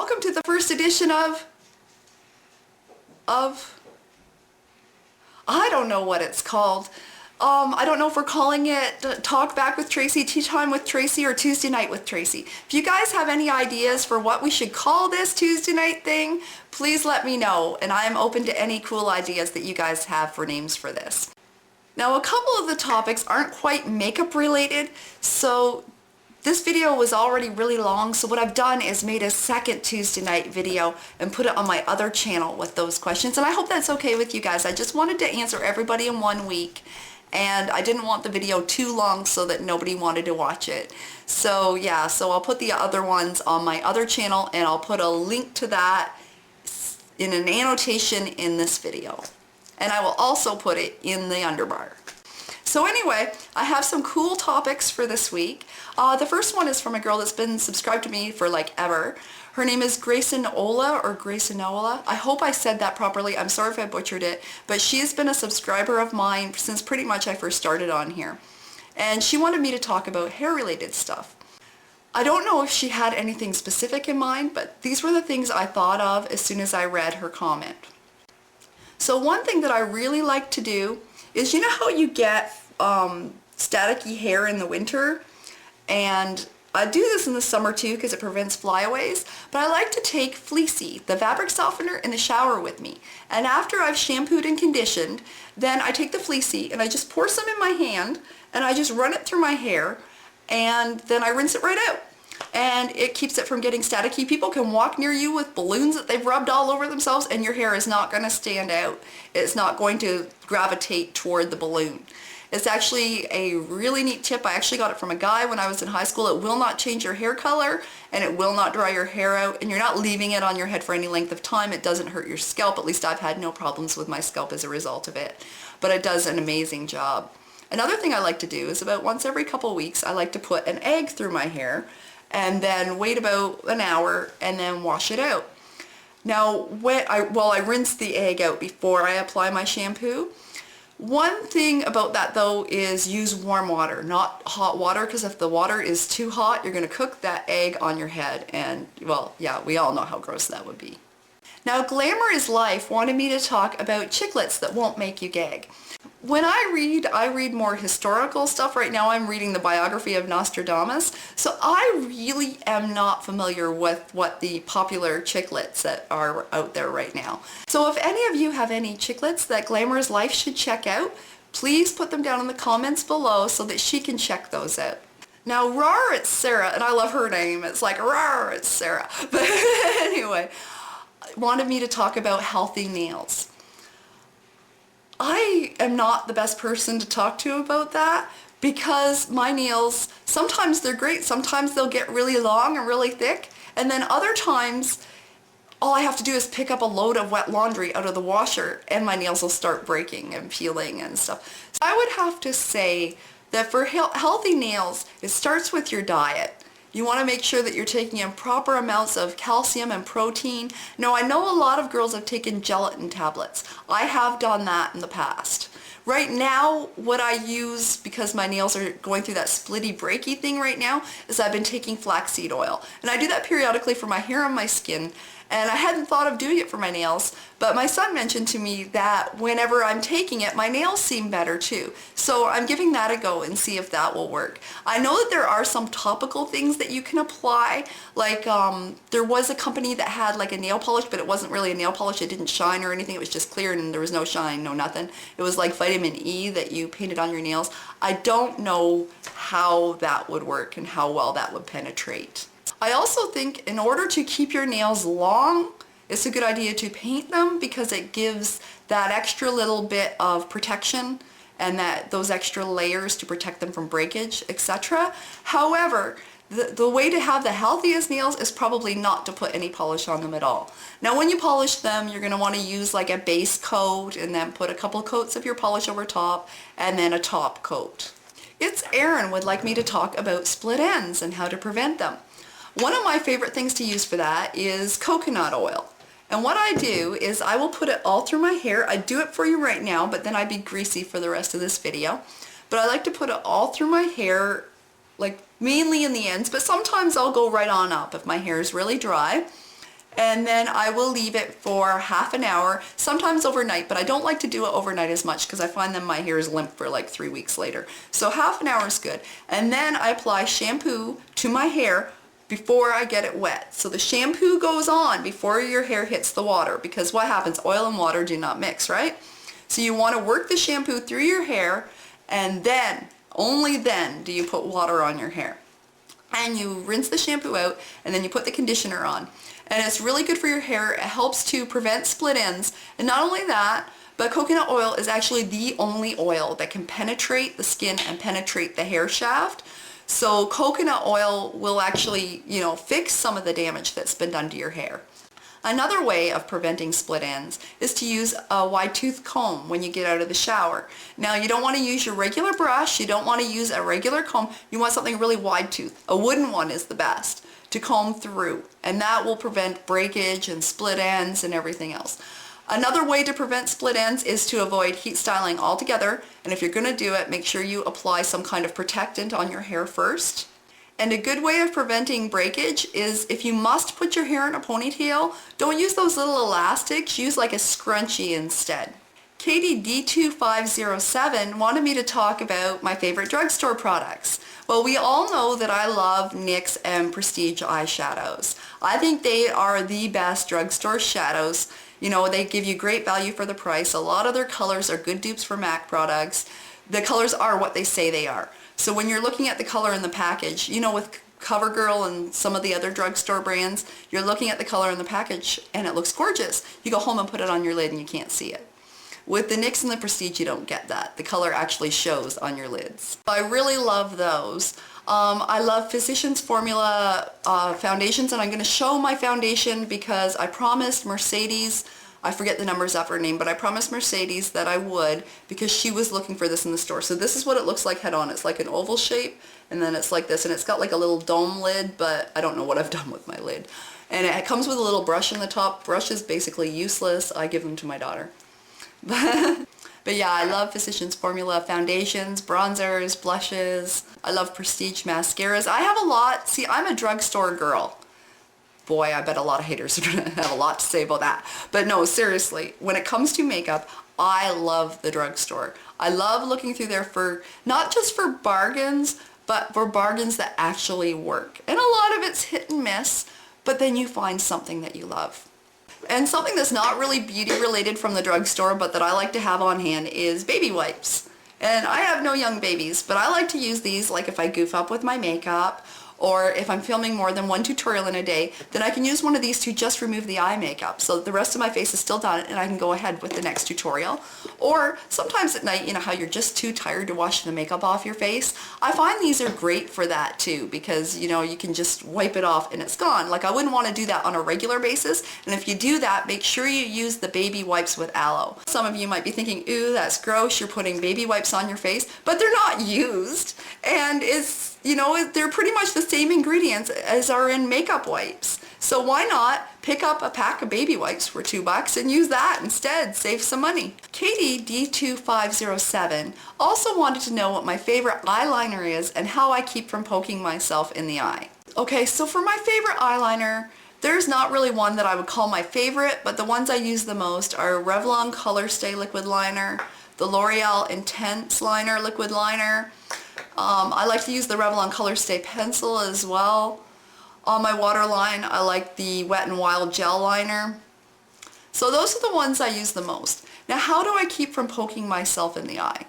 welcome to the first edition of I don't know what it's called. I don't know if we're calling it Talk Back with Tracy, Tea Time with Tracy, or Tuesday Night with Tracy. If you guys have any ideas for what we should call this Tuesday night thing, please let me know, and I'm open to any cool ideas that you guys have for names for this. Now, a couple of the topics aren't quite makeup related, so this video was already really long, so what I've done is made a second Tuesday night video and put it on my other channel with those questions, and I hope that's okay with you guys. I just wanted to answer everybody in 1 week, and I didn't want the video too long so that nobody wanted to watch it. So yeah, so I'll put the other ones on my other channel, and I'll put a link to that in an annotation in this video. And I will also put it in the underbar. So anyway, I have some cool topics for this week. The first one is from a girl that's been subscribed to me for like ever. Her name is Graceanola or Graceanola. I hope I said that properly. I'm sorry if I butchered it, but she has been a subscriber of mine since pretty much I first started on here. And she wanted me to talk about hair related stuff. I don't know if she had anything specific in mind, but these were the things I thought of as soon as I read her comment. So one thing that I really like to do is, you know how you get staticky hair in the winter? And I do this in the summer too because it prevents flyaways, but I like to take Fleecy, the fabric softener, in the shower with me. And after I've shampooed and conditioned, then I take the Fleecy and I just pour some in my hand and I just run it through my hair, and then I rinse it right out. And it keeps it from getting staticky. People can walk near you with balloons that they've rubbed all over themselves and your hair is not going to stand out. It's not going to gravitate toward the balloon. It's actually a really neat tip. I actually got it from a guy when I was in high school. It will not change your hair color and it will not dry your hair out, and you're not leaving it on your head for any length of time. It doesn't hurt your scalp. At least I've had no problems with my scalp as a result of it. But it does an amazing job. Another thing I like to do is about once every couple of weeks I like to put an egg through my hair and then wait about an hour and then wash it out. Now, while I rinse the egg out before I apply my shampoo, one thing about that though is use warm water, not hot water, because if the water is too hot, you're going to cook that egg on your head, and well, yeah, we all know how gross that would be. Now, Glamour is Life wanted me to talk about chiclets that won't make you gag. When I read more historical stuff. Right now I'm reading the biography of Nostradamus, so I really am not familiar with what the popular chiclets that are out there right now. So if any of you have any chiclets that Glamour's Life should check out, please put them down in the comments below so that she can check those out. Now, Rar, it's Sarah, and I love her name. It's like Rar, it's Sarah. But anyway, wanted me to talk about healthy nails. I am not the best person to talk to about that because my nails, sometimes they're great, sometimes they'll get really long and really thick, and then other times all I have to do is pick up a load of wet laundry out of the washer and my nails will start breaking and peeling and stuff. So I would have to say that for healthy nails, it starts with your diet. You want to make sure that you're taking in proper amounts of calcium and protein. Now, I know a lot of girls have taken gelatin tablets. I have done that in the past. Right now, what I use, because my nails are going through that splitty breaky thing right now, is I've been taking flaxseed oil. And I do that periodically for my hair and my skin. And I hadn't thought of doing it for my nails, but my son mentioned to me that whenever I'm taking it, my nails seem better too. So I'm giving that a go and see if that will work. I know that there are some topical things that you can apply, like there was a company that had like a nail polish, but it wasn't really a nail polish. It didn't shine or anything. It was just clear and there was no shine, no nothing. It was like vitamin E that you painted on your nails. I don't know how that would work and how well that would penetrate. I also think in order to keep your nails long, it's a good idea to paint them because it gives that extra little bit of protection and those extra layers to protect them from breakage, etc. However, the way to have the healthiest nails is probably not to put any polish on them at all. Now, when you polish them, you're going to want to use like a base coat and then put a couple coats of your polish over top and then a top coat. It's Erin would like me to talk about split ends and how to prevent them. One of my favorite things to use for that is coconut oil. And what I do is I will put it all through my hair. I do it for you right now, but then I'd be greasy for the rest of this video. But I like to put it all through my hair, like mainly in the ends, but sometimes I'll go right on up if my hair is really dry. and then I will leave it for half an hour, sometimes overnight, but I don't like to do it overnight as much because I find that my hair is limp for like 3 weeks later. So half an hour is good. And then I apply shampoo to my hair before I get it wet. So the shampoo goes on before your hair hits the water, because what happens? Oil and water do not mix, right? So you want to work the shampoo through your hair, and then, only then, do you put water on your hair. And you rinse the shampoo out, and then you put the conditioner on. And it's really good for your hair. It helps to prevent split ends. And not only that, but coconut oil is actually the only oil that can penetrate the skin and penetrate the hair shaft. So coconut oil will actually, fix some of the damage that's been done to your hair. Another way of preventing split ends is to use a wide tooth comb when you get out of the shower. Now, you don't want to use your regular brush, you don't want to use a regular comb, you want something really wide tooth. A wooden one is the best to comb through, and that will prevent breakage and split ends and everything else. Another way to prevent split ends is to avoid heat styling altogether, and if you're going to do it, make sure you apply some kind of protectant on your hair first. And a good way of preventing breakage is, if you must put your hair in a ponytail, don't use those little elastics, use like a scrunchie instead. Katie D2507 wanted me to talk about my favorite drugstore products. Well, we all know that I love NYX and Prestige eyeshadows. I think they are the best drugstore shadows. They give you great value for the price. A lot of their colors are good dupes for MAC products. The colors are what they say they are. So when you're looking at the color in the package, with CoverGirl and some of the other drugstore brands, you're looking at the color in the package and it looks gorgeous. You go home and put it on your lid and you can't see it. With the NYX and the Prestige, you don't get that. The color actually shows on your lids. I really love those. I love Physicians Formula foundations, and I'm going to show my foundation because I promised Mercedes, I forget the numbers of her name, but I promised Mercedes that I would, because she was looking for this in the store. So this is what it looks like head on. It's like an oval shape, and then it's like this, and it's got like a little dome lid, but I don't know what I've done with my lid. And it comes with a little brush in the top. Brush is basically useless. I give them to my daughter. But yeah, I love Physicians Formula foundations, bronzers, blushes. I love Prestige mascaras. I have a lot. See, I'm a drugstore girl. Boy, I bet a lot of haters are going to have a lot to say about that. But no, seriously, when it comes to makeup, I love the drugstore. I love looking through there for, not just for bargains, but for bargains that actually work. And a lot of it's hit and miss, but then you find something that you love. And something that's not really beauty related from the drugstore, but that I like to have on hand, is baby wipes. And I have no young babies, but I like to use these like if I goof up with my makeup, or if I'm filming more than one tutorial in a day, then I can use one of these to just remove the eye makeup so that the rest of my face is still done and I can go ahead with the next tutorial. Or sometimes at night, how you're just too tired to wash the makeup off your face. I find these are great for that too, because you can just wipe it off and it's gone. Like, I wouldn't want to do that on a regular basis, and if you do that, make sure you use the baby wipes with aloe. Some of you might be thinking, ooh, that's gross, you're putting baby wipes on your face, but they're not used, and they're pretty much the same ingredients as are in makeup wipes. So why not pick up a pack of baby wipes for $2 and use that instead, save some money. Katie D2507 also wanted to know what my favorite eyeliner is and how I keep from poking myself in the eye. Okay, so for my favorite eyeliner, there's not really one that I would call my favorite, but the ones I use the most are Revlon Color Stay Liquid Liner, the L'Oreal Intense Liner Liquid Liner. I like to use the Revlon Color Stay Pencil as well. On my waterline, I like the Wet n Wild Gel Liner. So those are the ones I use the most. Now, how do I keep from poking myself in the eye?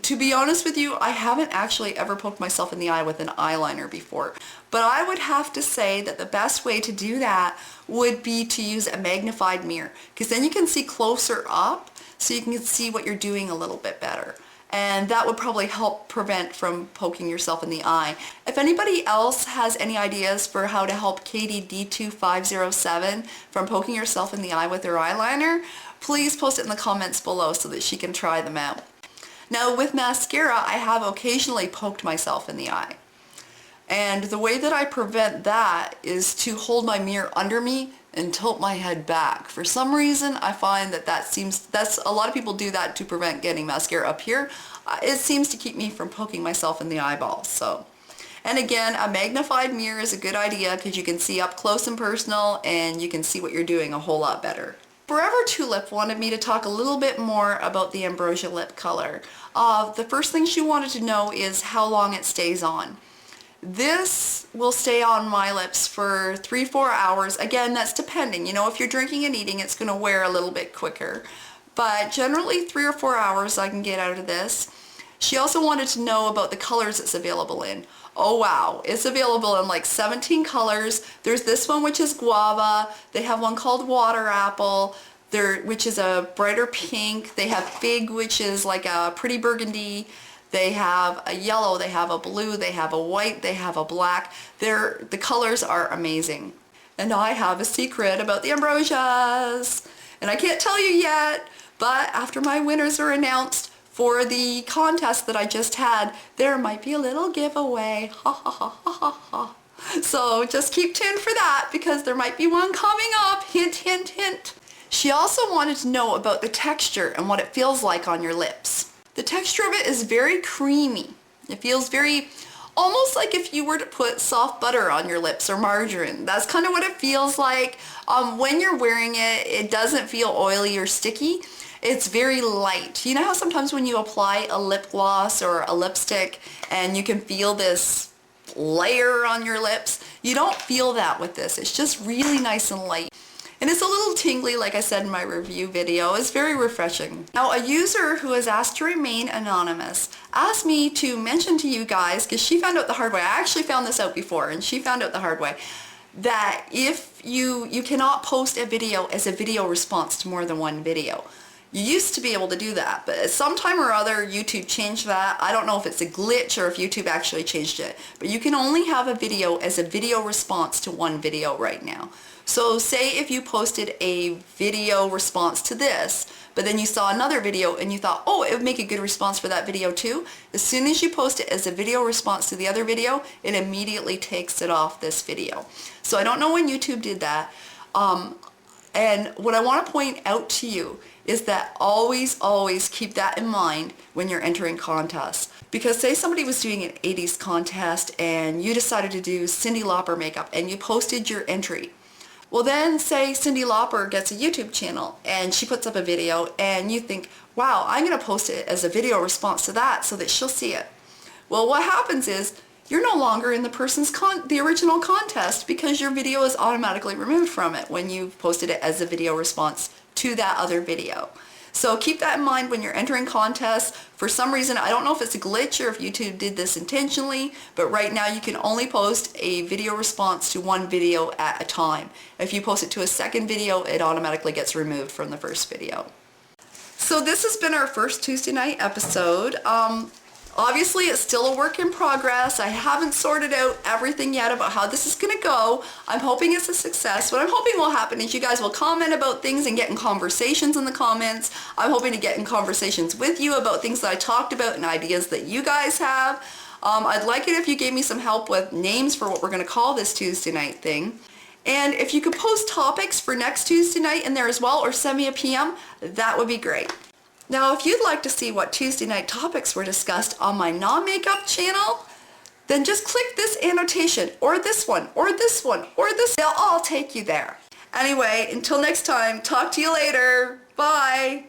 To be honest with you, I haven't actually ever poked myself in the eye with an eyeliner before. But I would have to say that the best way to do that would be to use a magnified mirror, because then you can see closer up, so you can see what you're doing a little bit better. And that would probably help prevent from poking yourself in the eye. If anybody else has any ideas for how to help Katie D2507 from poking herself in the eye with her eyeliner, please post it in the comments below so that she can try them out. Now, with mascara, I have occasionally poked myself in the eye. And the way that I prevent that is to hold my mirror under me and tilt my head back. For some reason, I find that's a lot of people do that to prevent getting mascara up here. It seems to keep me from poking myself in the eyeball. So, And again, a magnified mirror is a good idea because you can see up close and personal and you can see what you're doing a whole lot better. Forever Tulip wanted me to talk a little bit more about the Ambrosia lip color. The first thing she wanted to know is how long it stays on. This will stay on my lips for 3-4 hours. Again, that's depending. You know, if you're drinking and eating, it's going to wear a little bit quicker. But generally 3 or 4 hours I can get out of this. She also wanted to know about the colors it's available in. Oh wow, it's available in like 17 colors. There's this one which is guava. They have one called water apple, which is a brighter pink. They have fig, which is like a pretty burgundy. They have a yellow, they have a blue, they have a white, they have a black. The colors are amazing. And I have a secret about the Ambrosias. And I can't tell you yet, but after my winners are announced for the contest that I just had, there might be a little giveaway. Ha ha ha ha ha ha. So just keep tuned for that because there might be one coming up. Hint, hint, hint. She also wanted to know about the texture and what it feels like on your lips. The texture of it is very creamy. It feels very, almost like if you were to put soft butter on your lips or margarine. That's kind of what it feels like. When you're wearing it, it doesn't feel oily or sticky. It's very light. You know how sometimes when you apply a lip gloss or a lipstick and you can feel this layer on your lips? You don't feel that with this. It's just really nice and light. And it's a little tingly, like I said in my review video. It's very refreshing. Now, a user who has asked to remain anonymous asked me to mention to you guys, because she found out the hard way. I actually found this out before, and she found out the hard way, that if you cannot post a video as a video response to more than one video. You used to be able to do that, but at some time or other, YouTube changed that. I don't know if it's a glitch or if YouTube actually changed it, but you can only have a video as a video response to one video right now. So say if you posted a video response to this, but then you saw another video and you thought, oh, it would make a good response for that video too. As soon as you post it as a video response to the other video, it immediately takes it off this video. So I don't know when YouTube did that. And what I want to point out to you is that always keep that in mind when you're entering contests. Because say somebody was doing an 80s contest and you decided to do Cyndi Lauper makeup and you posted your entry. Well then say Cyndi Lauper gets a YouTube channel and she puts up a video and you think, wow, I'm going to post it as a video response to that so that she'll see it. Well, what happens is you're no longer in the original contest because your video is automatically removed from it when you posted it as a video response to that other video. So keep that in mind when you're entering contests. For some reason, I don't know if it's a glitch or if YouTube did this intentionally, but right now you can only post a video response to one video at a time. If you post it to a second video, it automatically gets removed from the first video. So this has been our first Tuesday night episode. Obviously, it's still a work in progress. I haven't sorted out everything yet about how this is going to go. I'm hoping it's a success. What I'm hoping will happen is you guys will comment about things and get in conversations in the comments. I'm hoping to get in conversations with you about things that I talked about and ideas that you guys have. I'd like it if you gave me some help with names for what we're going to call this Tuesday night thing. And if you could post topics for next Tuesday night in there as well, or send me a PM, that would be great. Now, if you'd like to see what Tuesday night topics were discussed on my non-makeup channel, then just click this annotation, or this one, or this one, or this. They'll all take you there. Anyway, until next time, talk to you later. Bye.